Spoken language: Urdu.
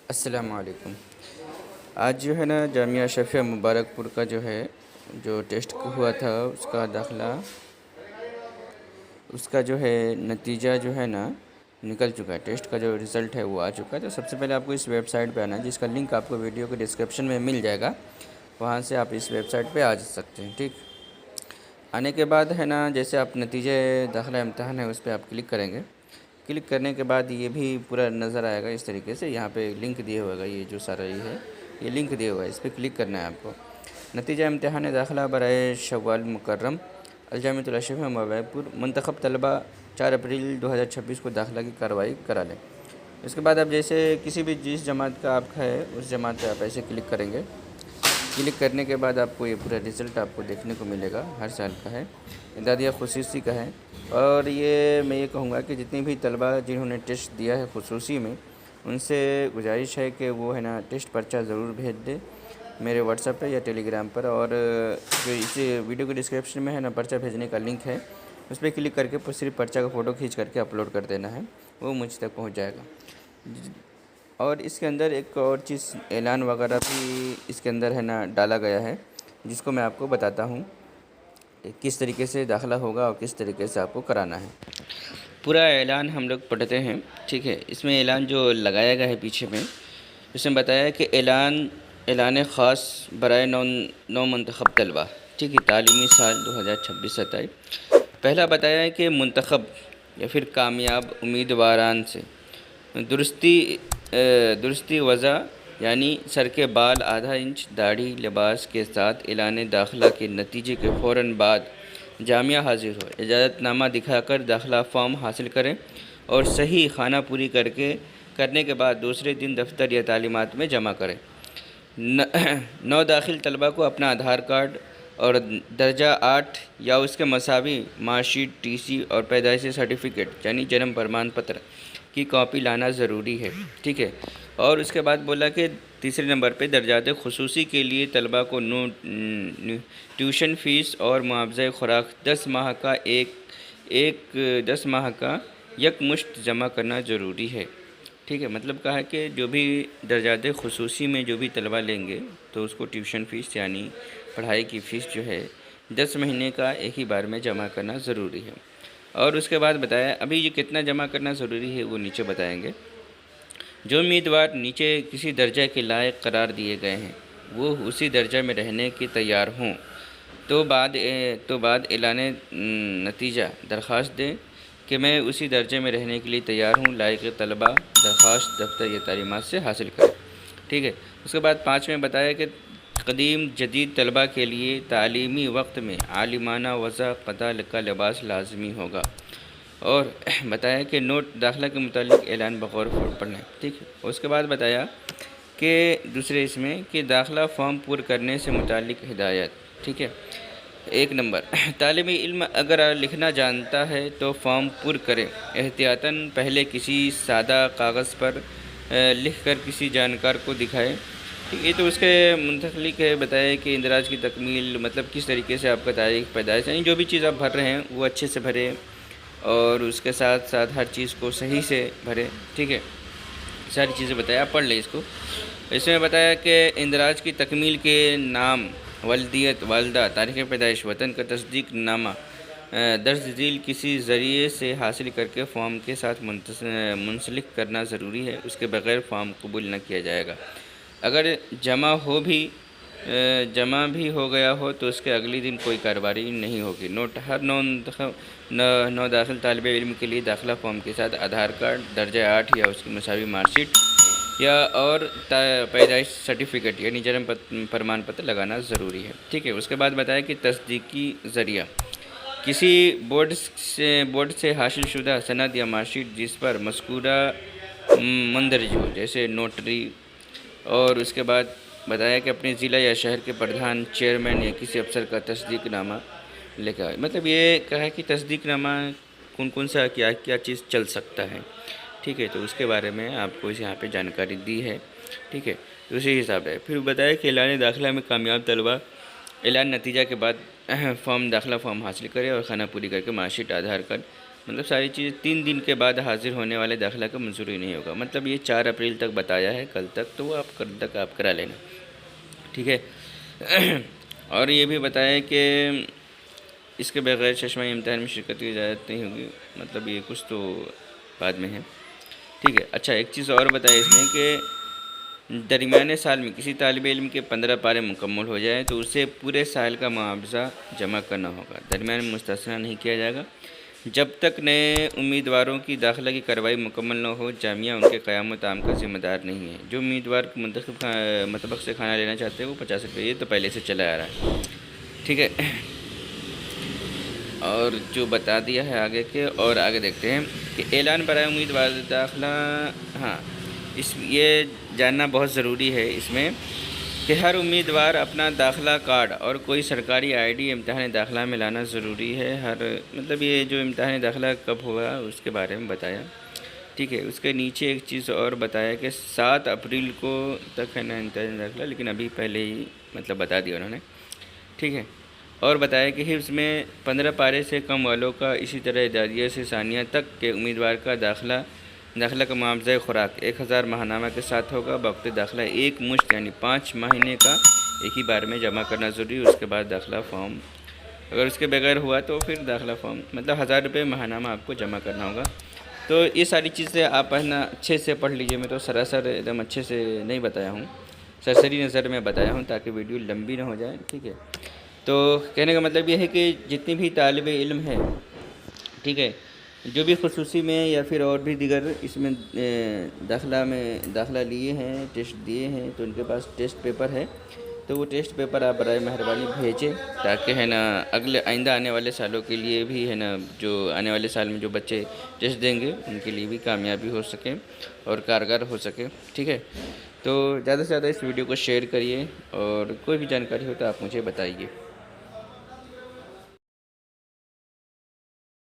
السلام علیکم۔ آج جو ہے نا جامعہ اشرفیہ مبارک پور کا جو ٹیسٹ ہوا تھا اس کا جو ہے نتیجہ جو ہے نا نکل چکا ہے۔ ٹیسٹ کا جو رزلٹ ہے وہ آ چکا ہے۔ تو سب سے پہلے آپ کو اس ویب سائٹ پہ آنا ہے، جس کا لنک آپ کو ویڈیو کے ڈسکرپشن میں مل جائے گا۔ وہاں سے آپ اس ویب سائٹ پہ آ سکتے ہیں، ٹھیک۔ آنے کے بعد ہے نا، جیسے آپ نتیجے داخلہ امتحان ہے اس پہ آپ کلک کریں گے۔ کلک کرنے کے بعد یہ بھی پورا نظر آئے گا اس طریقے سے۔ یہاں پہ لنک دیا ہوگا، یہ جو سارا یہ لنک دیا ہوا ہے، اس پہ کلک کرنا ہے آپ کو۔ نتیجہ امتحان داخلہ برائے شوال مکرم الجامعۃ الاشرفیہ مبارک پور منتخب طلبہ 4 اپریل 2026 کو داخلہ کی کارروائی کرا لیں۔ اس کے بعد آپ جیسے کسی بھی جس جماعت کا آپ کا ہے اس جماعت پہ آپ ایسے کلک کریں گے۔ کلک کرنے کے بعد آپ کو یہ پورا رزلٹ آپ کو دیکھنے کو ملے گا۔ ہر سال کا ہے، امدادیہ خصوصی کا ہے۔ اور میں یہ کہوں گا کہ جتنے بھی طلبہ جنہوں نے ٹیسٹ دیا ہے خصوصی میں، ان سے گزارش ہے کہ وہ ہے نا ٹیسٹ پرچہ ضرور بھیج دے میرے واٹس ایپ پہ یا ٹیلی گرام پر۔ اور جو اس ویڈیو کے ڈسکرپشن میں ہے نا پرچہ بھیجنے کا لنک ہے، اس پہ کلک کر کے صرف پرچہ کا فوٹو کھینچ کر کے اپلوڈ کر دینا ہے، وہ مجھ تک پہنچ جائے گا۔ اور اس کے اندر ایک اور چیز اعلان وغیرہ بھی اس کے اندر ہے نا ڈالا گیا ہے، جس کو میں آپ کو بتاتا ہوں کس طریقے سے داخلہ ہوگا اور کس طریقے سے آپ کو کرانا ہے۔ پورا اعلان ہم لوگ پڑھتے ہیں، ٹھیک ہے۔ اس میں اعلان جو لگایا گیا ہے پیچھے میں، اس میں بتایا ہے کہ اعلان خاص برائے نو منتخب طلبہ، ٹھیک ہے، تعلیمی سال 2026-27۔ پہلا بتایا ہے کہ منتخب یا پھر کامیاب امیدواران سے درستی وضع، یعنی سر کے بال آدھا انچ، داڑھی لباس کے ساتھ اعلان داخلہ کے نتیجے کے فوراً بعد جامعہ حاضر ہو، اجازت نامہ دکھا کر داخلہ فارم حاصل کریں اور صحیح خانہ پوری کرنے کے بعد دوسرے دن دفتر یا تعلیمات میں جمع کریں۔ نو داخل طلبہ کو اپنا آدھار کارڈ اور درجہ 8 یا اس کے مساوی مارک شیٹ، ٹی سی اور پیدائشی سرٹیفکیٹ یعنی جنم پرمان پتر کی کاپی لانا ضروری ہے، ٹھیک ہے۔ اور اس کے بعد بولا کہ تیسرے نمبر پہ درجات خصوصی کے لیے طلبہ کو ٹیوشن فیس اور معاوضہ خوراک 10 ماہ کا یک مشت جمع کرنا ضروری ہے، ٹھیک ہے۔ مطلب کہا ہے کہ جو بھی درجات خصوصی میں جو بھی طلبہ لیں گے تو اس کو ٹیوشن فیس یعنی پڑھائی کی فیس جو ہے 10 مہینے کا ایک ہی بار میں جمع کرنا ضروری ہے۔ اور اس کے بعد بتایا ابھی یہ کتنا جمع کرنا ضروری ہے وہ نیچے بتائیں گے۔ جو امیدوار نیچے کسی درجہ کے لائق قرار دیے گئے ہیں وہ اسی درجہ میں رہنے کے تیار ہوں تو بعد اعلان نتیجہ درخواست دیں کہ میں اسی درجے میں رہنے کے لیے تیار ہوں۔ لائق طلبہ درخواست دفتر یا تعلیمات سے حاصل کریں، ٹھیک ہے۔ اس کے بعد 5 میں بتایا کہ قدیم جدید طلبہ کے لیے تعلیمی وقت میں عالمانہ وضع قطع کا لباس لازمی ہوگا۔ اور بتایا کہ نوٹ داخلہ کے متعلق اعلان بغور پڑھنا ہے، ٹھیک ہے۔ اس کے بعد بتایا کہ دوسرے اس میں کہ داخلہ فارم پر کرنے سے متعلق ہدایت، ٹھیک ہے۔ 1 نمبر، طالب علم اگر لکھنا جانتا ہے تو فارم پر کرے، احتیاطاً پہلے کسی سادہ کاغذ پر لکھ کر کسی جانکار کو دکھائے، ٹھیک ہے۔ تو اس کے متعلق بتایا کہ اندراج کی تکمیل، مطلب کس طریقے سے آپ کا تاریخ پیدائش، یعنی جو بھی چیز آپ بھر رہے ہیں وہ اچھے سے بھرے اور اس کے ساتھ ساتھ ہر چیز کو صحیح سے بھرے، ٹھیک ہے۔ ساری چیزیں بتایا، آپ پڑھ لیں اس کو۔ اس میں بتایا کہ اندراج کی تکمیل کے نام، والدیت، والدہ، تاریخ پیدائش، وطن کا تصدیق نامہ درج ذیل کسی ذریعے سے حاصل کر کے فارم کے ساتھ منسلک کرنا ضروری ہے، اس کے بغیر فارم قبول نہ کیا جائے گا۔ اگر جمع بھی ہو گیا ہو تو اس کے اگلی دن کوئی کارروائی نہیں ہوگی۔ نوٹ، ہر نو داخل طالب علم کے لیے داخلہ فارم کے ساتھ آدھار کارڈ درجہ 8 یا اس کی مساوی مارک شیٹ یا اور پیدائش سرٹیفکیٹ یعنی جنم پرمان پتر لگانا ضروری ہے، ٹھیک ہے۔ اس کے بعد بتایا کہ تصدیقی ذریعہ کسی بورڈ سے حاصل شدہ سند یا مارک شیٹ جس پر مذکورہ مندرج ہو، جیسے نوٹری۔ اور اس کے بعد بتایا کہ اپنے ضلع یا شہر کے پردھان، چیئرمین یا کسی افسر کا تصدیق نامہ لے کر آئے۔ مطلب یہ کہا ہے کہ تصدیق نامہ کون سا کیا چیز چل سکتا ہے، ٹھیک ہے۔ تو اس کے بارے میں آپ کو یہاں پہ جانکاری دی ہے، ٹھیک ہے۔ تو اسی حساب سے پھر بتایا کہ اعلان داخلہ میں کامیاب طلبہ اعلان نتیجہ کے بعد فارم داخلہ فارم حاصل کرے اور خانہ پوری کر کے مارک شیٹ آدھار کارڈ مطلب ساری چیزیں 3 دن کے بعد حاضر ہونے والے داخلہ کا منظوری نہیں ہوگا. مطلب یہ 4 اپریل تک بتایا ہے کل تک، تو وہ آپ کل تک آپ کرا لینا. ٹھیک ہے. اور یہ بھی بتایا کہ اس کے بغیر چشمہ امتحان میں شرکت کی اجازت نہیں ہوگی. مطلب یہ کچھ تو بعد میں ہے. ٹھیک ہے. اچھا ایک چیز اور بتایا اس نے کہ درمیانے سال میں کسی طالب علم کے 15 پارے مکمل ہو جائے تو اسے پورے سال کا معاوضہ جمع کرنا ہوگا. درمیان میں مستثنی نہیں کیا جائے گا. جب تک نئے امیدواروں کی داخلہ کی کارروائی مکمل نہ ہو، جامعہ ان کے قیام و تعام کا ذمہ دار نہیں ہے. جو امیدوار منتخب مطبق سے کھانا لینا چاہتے ہیں وہ 50 روپے، یہ تو پہلے سے چلا آ رہا ہے. ٹھیک ہے. اور جو بتا دیا ہے آگے کے، اور آگے دیکھتے ہیں کہ اعلان برائے امیدوار داخلہ. ہاں یہ جاننا بہت ضروری ہے اس میں کہ ہر امیدوار اپنا داخلہ کارڈ اور کوئی سرکاری آئی ڈی امتحان داخلہ میں لانا ضروری ہے. مطلب یہ جو امتحان داخلہ کب ہوا اس کے بارے میں بتایا. ٹھیک ہے. اس کے نیچے ایک چیز اور بتایا کہ 7 اپریل کو تک ہے نا امتحان داخلہ، لیکن ابھی پہلے ہی مطلب بتا دیا انہوں نے. ٹھیک ہے. اور بتایا کہ حفظ میں 15 پارے سے کم والوں کا، اسی طرح اعدادیہ سے ثانیہ تک کے امیدوار کا داخلہ کا معاوضہ خوراک 1000 ماہنامہ کے ساتھ ہوگا. بوقت داخلہ ایک مشت یعنی 5 مہینے کا ایک ہی بار میں جمع کرنا ضروری. اس کے بعد داخلہ فارم اگر اس کے بغیر ہوا تو پھر داخلہ فارم مطلب 1000 روپے ماہنامہ آپ کو جمع کرنا ہوگا. تو یہ ساری چیزیں آپ نا اچھے سے پڑھ لیجئے. میں تو سراسر ایک دم اچھے سے نہیں بتایا ہوں، سرسری نظر میں بتایا ہوں تاکہ ویڈیو لمبی نہ ہو جائے. ٹھیک ہے. تو کہنے کا مطلب یہ ہے کہ جتنی بھی طالب علم ہے، ٹھیک ہے، جو بھی خصوصی میں یا پھر اور بھی دیگر اس میں داخلہ لیے ہیں، ٹیسٹ دیے ہیں، تو ان کے پاس ٹیسٹ پیپر ہے، تو وہ ٹیسٹ پیپر آپ برائے مہربانی بھیجیں تاکہ ہے نا آئندہ آنے والے سالوں کے لیے بھی ہے نا، جو آنے والے سال میں جو بچے ٹیسٹ دیں گے ان کے لیے بھی کامیابی ہو سکے اور کارگر ہو سکے. ٹھیک ہے. تو زیادہ سے زیادہ اس ویڈیو کو شیئر کریے اور کوئی بھی جانکاری ہو تو آپ مجھے بتائیے.